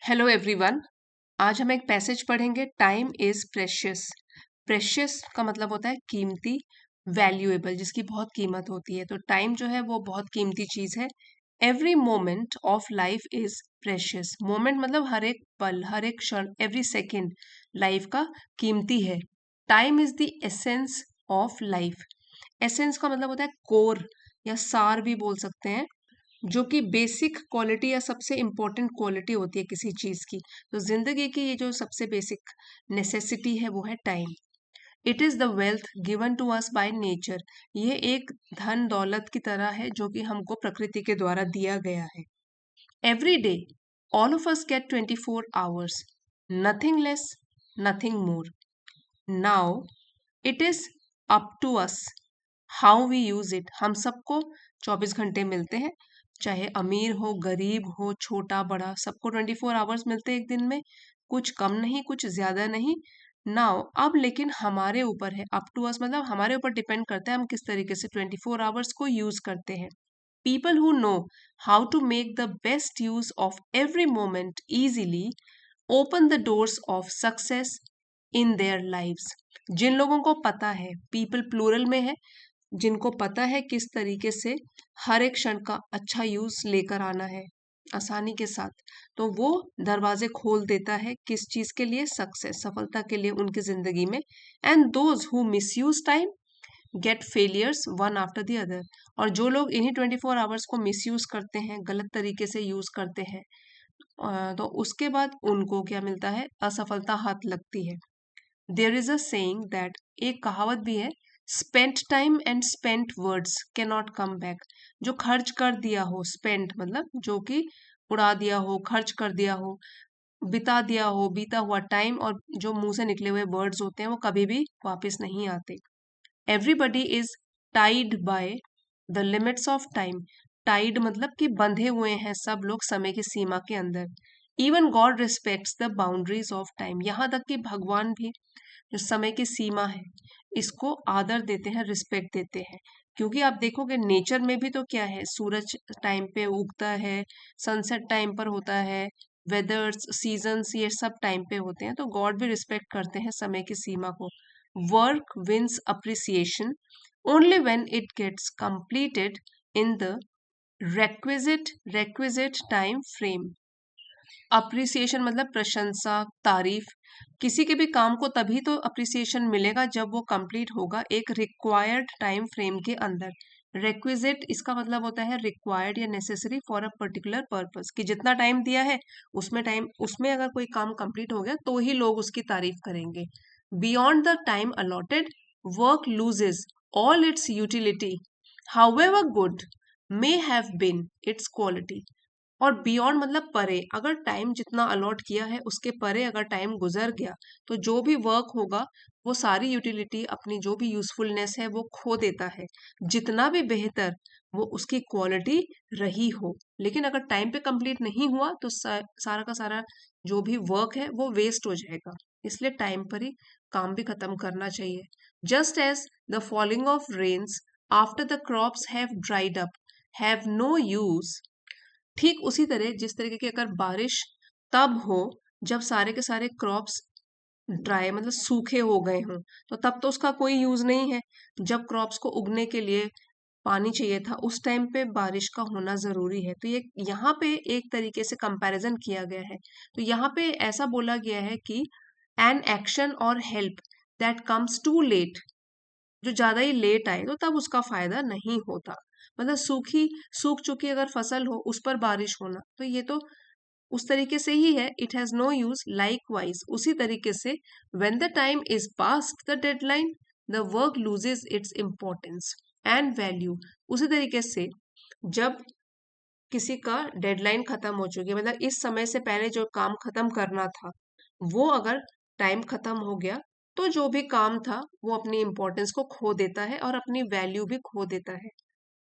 Hello everyone. आज हम एक पैसेज पढ़ेंगे, टाइम इज प्रेशियस। प्रेशियस का मतलब होता है कीमती, वैल्यूएबल, जिसकी बहुत कीमत होती है। तो टाइम जो है वो बहुत कीमती चीज है। Every moment of life is precious. Moment मतलब हर एक पल, हर एक क्षण, एवरी सेकेंड लाइफ का कीमती है। Time is the essence of life. Essence का मतलब होता है कोर या सार भी बोल सकते हैं, जो कि बेसिक क्वालिटी या सबसे इम्पोर्टेंट क्वालिटी होती है किसी चीज की। तो जिंदगी की ये जो सबसे बेसिक नेसेसिटी है वो है time. It is the wealth given to us by nature. ये एक धन दौलत की तरह है जो कि हमको प्रकृति के द्वारा दिया गया है। Every day all of us get 24 hours, nothing less, nothing more. Now it is up to us how we use it. हम सबको 24 घंटे मिलते हैं, चाहे अमीर हो, गरीब हो, छोटा बड़ा, सबको 24 आवर्स मिलते हैं एक दिन में। कुछ कम नहीं, कुछ ज्यादा नहीं। नाउ अब लेकिन हमारे ऊपर है, अप टू अस मतलब हमारे ऊपर डिपेंड करता है हम किस तरीके से 24 आवर्स को यूज करते हैं। People who know how to make the best use of every moment easily open the doors of success in their lives. जिन लोगों को पता है, पीपल प्लूरल में है, जिनको पता है किस तरीके से हर एक क्षण का अच्छा यूज लेकर आना है आसानी के साथ, तो वो दरवाजे खोल देता है किस चीज के लिए? सक्सेस, सफलता के लिए उनकी जिंदगी में। And those who misuse time get failures one after the other. और जो लोग इन्हीं 24 आवर्स को मिस यूज करते हैं, गलत तरीके से यूज करते हैं, तो उसके बाद उनको क्या मिलता है? असफलता हाथ लगती है। There is a saying that, एक कहावत भी है, spent time and spent words can not come back. जो खर्च कर दिया हो, स्पेंट मतलब जो कि उड़ा दिया हो, खर्च कर दिया हो, बिता दिया हो, बीता हुआ टाइम, और जो मुंह से निकले हुए वर्ड्स होते हैं वो कभी भी वापस नहीं आते। Everybody is tied by the limits of time. Tied मतलब कि बंधे हुए हैं सब लोग समय की सीमा के अंदर। Even God respects the boundaries of time. यहाँ तक कि भगवान भी जो समय की सीमा है इसको आदर देते हैं, रिस्पेक्ट देते हैं। क्योंकि आप देखोगे नेचर में भी तो क्या है, सूरज टाइम पे उगता है, सनसेट टाइम पर होता है, वेदर्स, सीजन्स, ये सब टाइम पे होते हैं। तो गॉड भी रिस्पेक्ट करते हैं समय की सीमा को। Work wins appreciation only when it gets completed in the requisite time frame. Appreciation मतलब प्रशंसा, तारीफ। किसी के भी काम को तभी तो अप्रिसिएशन मिलेगा जब वो कंप्लीट होगा एक रिक्वायर्ड टाइम फ्रेम के अंदर। रिक्विजिट इसका मतलब होता है रिक्वायर्ड या necessary for a particular purpose, कि जितना टाइम दिया है उसमें अगर कोई काम कंप्लीट हो गया तो ही लोग उसकी तारीफ करेंगे। Beyond the time allotted work loses all its utility, however good may have been its quality. और बियॉन्ड मतलब परे, अगर टाइम जितना अलॉट किया है उसके परे अगर टाइम गुजर गया तो जो भी वर्क होगा वो सारी यूटिलिटी, अपनी जो भी यूजफुलनेस है वो खो देता है, जितना भी बेहतर वो उसकी क्वालिटी रही हो। लेकिन अगर टाइम पे कंप्लीट नहीं हुआ तो सारा का सारा जो भी वर्क है वो वेस्ट हो जाएगा। इसलिए टाइम पर ही काम भी खत्म करना चाहिए। Just as the falling of rains after the crops have dried up have no use, ठीक उसी तरह जिस तरीके की अगर बारिश तब हो जब सारे के सारे क्रॉप्स ड्राई मतलब सूखे हो गए हों, तो तब तो उसका कोई यूज नहीं है। जब क्रॉप्स को उगने के लिए पानी चाहिए था उस टाइम पे बारिश का होना जरूरी है। तो ये यहाँ पे एक तरीके से कंपैरिजन किया गया है। तो यहाँ पे ऐसा बोला गया है कि एन एक्शन और help that comes too late, जो ज्यादा ही लेट आए तो तब उसका फायदा नहीं होता। मतलब सूख चुकी अगर फसल हो उस पर बारिश होना, तो ये तो उस तरीके से ही है, it has no use. Likewise उसी तरीके से when the time is past the deadline the work loses its importance and value. उसी तरीके से जब किसी का डेडलाइन खत्म हो चुकी है, मतलब इस समय से पहले जो काम खत्म करना था, वो अगर टाइम खत्म हो गया तो जो भी काम था वो अपनी इम्पोर्टेंस को खो देता है और अपनी वैल्यू भी खो देता है।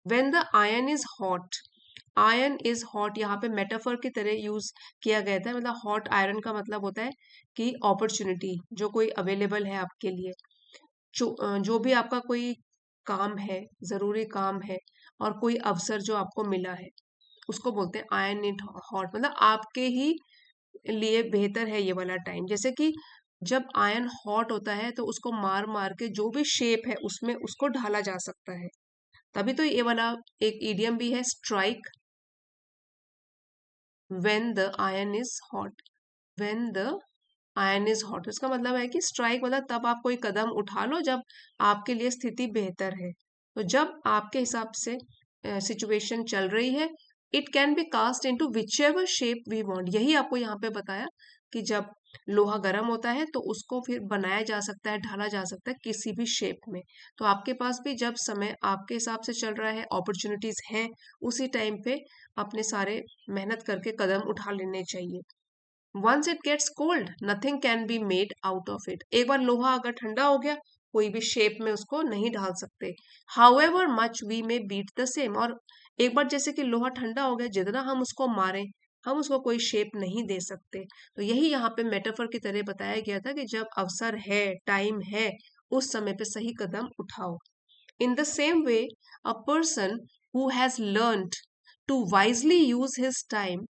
When the ion is hot, iron is hot यहाँ पे मेटाफर की तरह यूज किया गया था। मतलब हॉट आयरन का मतलब होता है कि अपॉर्चुनिटी जो कोई अवेलेबल है आपके लिए, जो भी आपका कोई काम है, जरूरी काम है, और कोई अवसर जो आपको मिला है, उसको बोलते हैं आयरन इट हॉट। मतलब आपके ही लिए बेहतर है ये वाला टाइम। जैसे कि जब आयरन हॉट होता है तो उसको मार मार के जो भी शेप है उसमें उसको ढाला जा सकता है। तभी तो ये वाला एक इडियम भी है, strike when the iron is hot. When the iron is hot इसका मतलब है कि स्ट्राइक मतलब तब आप कोई कदम उठा लो जब आपके लिए स्थिति बेहतर है। तो जब आपके हिसाब से सिचुएशन चल रही है, it can be cast into whichever shape we want. यही आपको यहाँ पे बताया कि जब लोहा गर्म होता है तो उसको फिर बनाया जा सकता है, ढाला जा सकता है किसी भी शेप में। तो आपके पास भी जब समय आपके हिसाब से चल रहा है, अपॉर्चुनिटीज हैं, उसी टाइम पे अपने सारे मेहनत करके कदम उठा लेने चाहिए। Once it gets cold nothing can be made out of it. एक बार लोहा अगर ठंडा हो गया, कोई भी शेप में उसको नहीं ढाल सकते। However much we may beat the same. और एक बार जैसे कि लोहा ठंडा हो गया, जितना हम उसको मारें, हम उसको कोई शेप नहीं दे सकते। तो यही यहाँ पे मेटाफर की तरह बताया गया था कि जब अवसर है, टाइम है, उस समय पे सही कदम उठाओ। In the same way a person who has learned to wisely use his time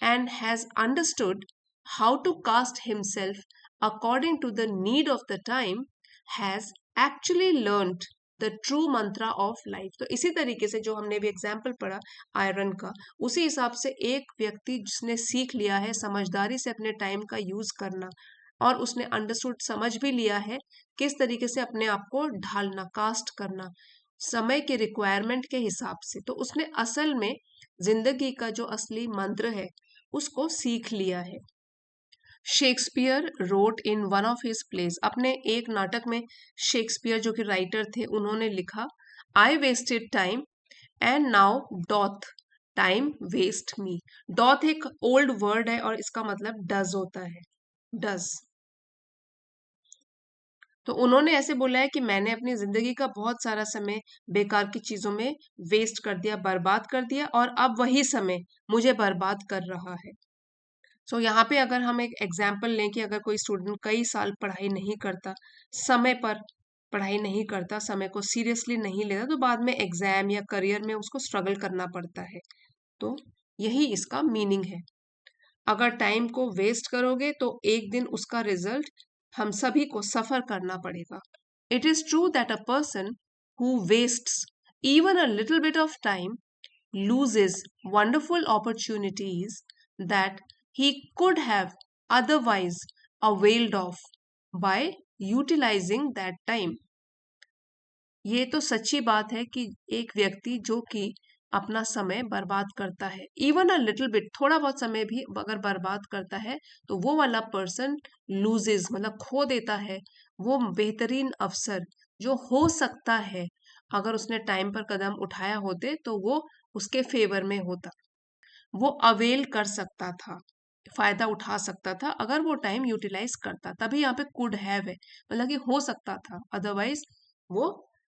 and has understood how to cast himself according to the need of the time has actually learned the true Mantra of life. तो इसी तरीके से जो हमने भी example पढ़ा iron का, उसी हिसाब से एक व्यक्ति जिसने सीख लिया है समझदारी से अपने टाइम का यूज करना, और उसने अंडरस्टूड समझ भी लिया है किस तरीके से अपने आप को ढालना, कास्ट करना समय के रिक्वायरमेंट के हिसाब से, तो उसने असल में जिंदगी का जो असली मंत्र है उसको सीख लिया है। Shakespeare wrote in one of his place. अपने एक नाटक में शेक्सपियर जो कि राइटर थे, उन्होंने लिखा, I wasted time and now doth time waste me. Doth एक ओल्ड वर्ड है और इसका मतलब डज होता है, डज। तो उन्होंने ऐसे बोला है कि मैंने अपनी जिंदगी का बहुत सारा समय बेकार की चीजों में वेस्ट कर दिया, बर्बाद कर दिया, और अब वही समय मुझे बर्बाद कर रहा है। सो यहाँ पे अगर हम एक एग्जाम्पल लें कि अगर कोई स्टूडेंट कई साल पढ़ाई नहीं करता, समय पर पढ़ाई नहीं करता, समय को सीरियसली नहीं लेता, तो बाद में एग्जाम या करियर में उसको स्ट्रगल करना पड़ता है। तो यही इसका मीनिंग है। अगर टाइम को वेस्ट करोगे तो एक दिन उसका रिजल्ट हम सभी को सफर करना पड़ेगा। It is true that a person who wastes even a little bit of time loses wonderful opportunities that he could have otherwise availed of by utilizing that time। ये तो सच्ची बात है कि एक व्यक्ति जो कि अपना समय बर्बाद करता है, इवन अ लिटिल बिट, थोड़ा बहुत समय भी अगर बर्बाद करता है, तो वो वाला पर्सन लूजेस मतलब खो देता है वो बेहतरीन अवसर जो हो सकता है अगर उसने टाइम पर कदम उठाया होते तो वो उसके फेवर में होता। वो अवेल कर सकता था, फायदा उठा सकता था अगर वो टाइम यूटिलाइज करता। तभी यहाँ पे कुड हैव है, मतलब कि हो सकता था, अदरवाइज वो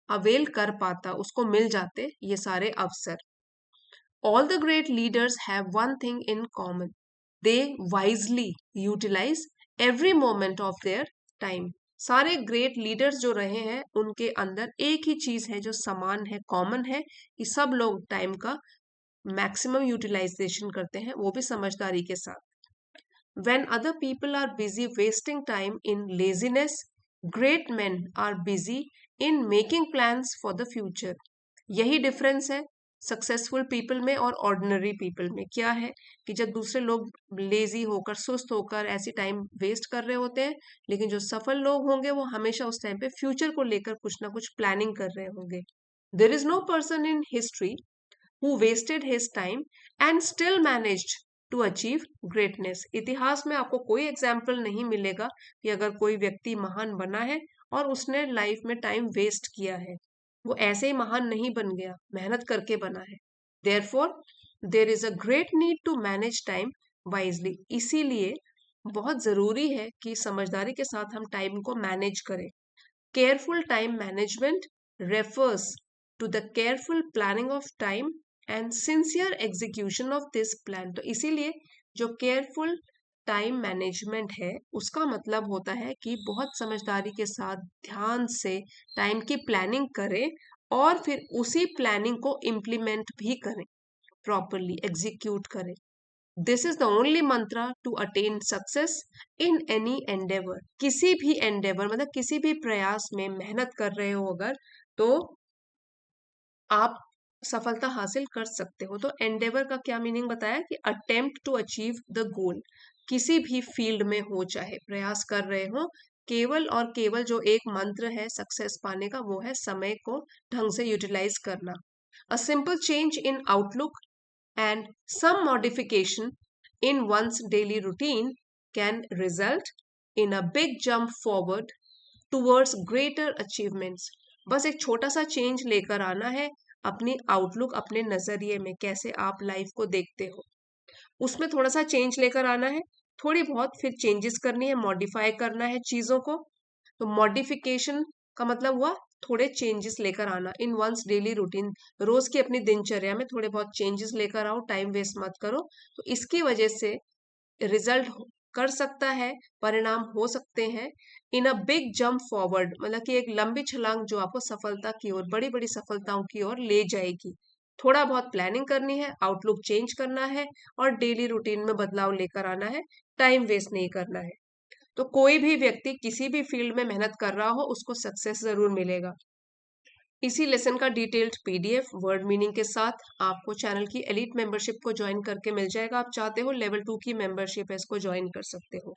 अवेल कर पाता, उसको मिल जाते ये सारे अवसर। All the great leaders have one thing in common, they wisely utilize every moment of their time. सारे ग्रेट लीडर्स जो रहे हैं उनके अंदर एक ही चीज है जो समान है, कॉमन है, कि सब लोग टाइम का मैक्सिमम यूटिलाइजेशन करते हैं, वो भी समझदारी के साथ। When other people are busy wasting time in laziness, great men are busy in making plans for the future। यही डिफरेंस है सक्सेसफुल पीपल में और ऑर्डिनरी पीपल में। क्या है कि जब दूसरे लोग लेजी होकर, सुस्त होकर ऐसी टाइम वेस्ट कर रहे होते हैं, लेकिन जो सफल लोग होंगे वो हमेशा उस टाइम पे फ्यूचर को लेकर कुछ ना कुछ प्लानिंग कर रहे होंगे। There is no person in history who wasted his time and still managed to achieve greatness। इतिहास में आपको कोई एग्जाम्पल नहीं मिलेगा कि अगर कोई व्यक्ति महान बना है और उसने लाइफ में टाइम वेस्ट किया है। वो ऐसे ही महान नहीं बन गया, मेहनत करके बना है। Therefore there is a great need to manage time wisely. इसीलिए बहुत जरूरी है कि समझदारी के साथ हम टाइम को मैनेज करें। Careful time management refers to the careful planning of time and sincere execution of this plan। तो इसीलिए जो केयरफुल टाइम मैनेजमेंट है उसका मतलब होता है कि बहुत समझदारी के साथ ध्यान से टाइम की प्लानिंग करें और फिर उसी प्लानिंग को इम्प्लीमेंट भी करें, प्रॉपरली एग्जीक्यूट करें। This is the only mantra to attain success in any endeavour. किसी भी एंडेवर मतलब किसी भी प्रयास में मेहनत कर रहे हो अगर, तो आप सफलता हासिल कर सकते हो। तो एंडेवर का क्या मीनिंग बताया कि attempt to achieve the goal. किसी भी फील्ड में हो, चाहे प्रयास कर रहे हो, केवल और केवल जो एक मंत्र है सक्सेस पाने का वो है समय को ढंग से यूटिलाइज करना। A simple change in outlook and some modification in one's daily routine can result in a big jump forward towards greater achievements। बस एक छोटा सा चेंज लेकर आना है अपनी आउटलुक, अपने नजरिए में कैसे आप लाइफ को देखते हो, उसमें थोड़ा सा चेंज लेकर आना है। थोड़ी बहुत फिर चेंजेस करनी है, मॉडिफाई करना है चीजों को। तो मॉडिफिकेशन का मतलब हुआ थोड़े चेंजेस लेकर आना इन वंस डेली रूटीन। रोज की अपनी दिनचर्या में थोड़े बहुत चेंजेस लेकर आओ, टाइम वेस्ट मत करो। तो इसकी वजह से रिजल्ट कर सकता है, परिणाम हो सकते हैं इन अ बिग जंप फॉरवर्ड, मतलब कि एक लंबी छलांग जो आपको सफलता की ओर, बड़ी बड़ी सफलताओं की ओर ले जाएगी। थोड़ा बहुत प्लानिंग करनी है, आउटलुक चेंज करना है और डेली रूटीन में बदलाव लेकर आना है, टाइम वेस्ट नहीं करना है। तो कोई भी व्यक्ति किसी भी फील्ड में मेहनत कर रहा हो उसको सक्सेस जरूर मिलेगा। इसी लेसन का डिटेल्ड पीडीएफ वर्ड मीनिंग के साथ आपको चैनल की एलिट मेंबरशिप को ज्वाइन करके मिल जाएगा। आप चाहते हो लेवल 2 की मेंबरशिप है, इसको ज्वाइन कर सकते हो।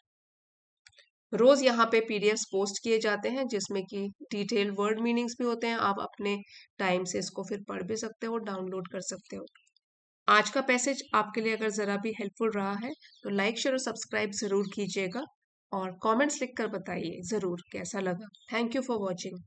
रोज यहाँ पे पीडीएफ पोस्ट किए जाते हैं जिसमें कि डिटेल वर्ड मीनिंग्स भी होते हैं। आप अपने टाइम से इसको फिर पढ़ भी सकते हो, डाउनलोड कर सकते हो। आज का पैसेज आपके लिए अगर जरा भी हेल्पफुल रहा है तो लाइक शेयर और सब्सक्राइब जरूर कीजिएगा और कमेंट्स लिखकर बताइए जरूर कैसा लगा। Thank you for watching.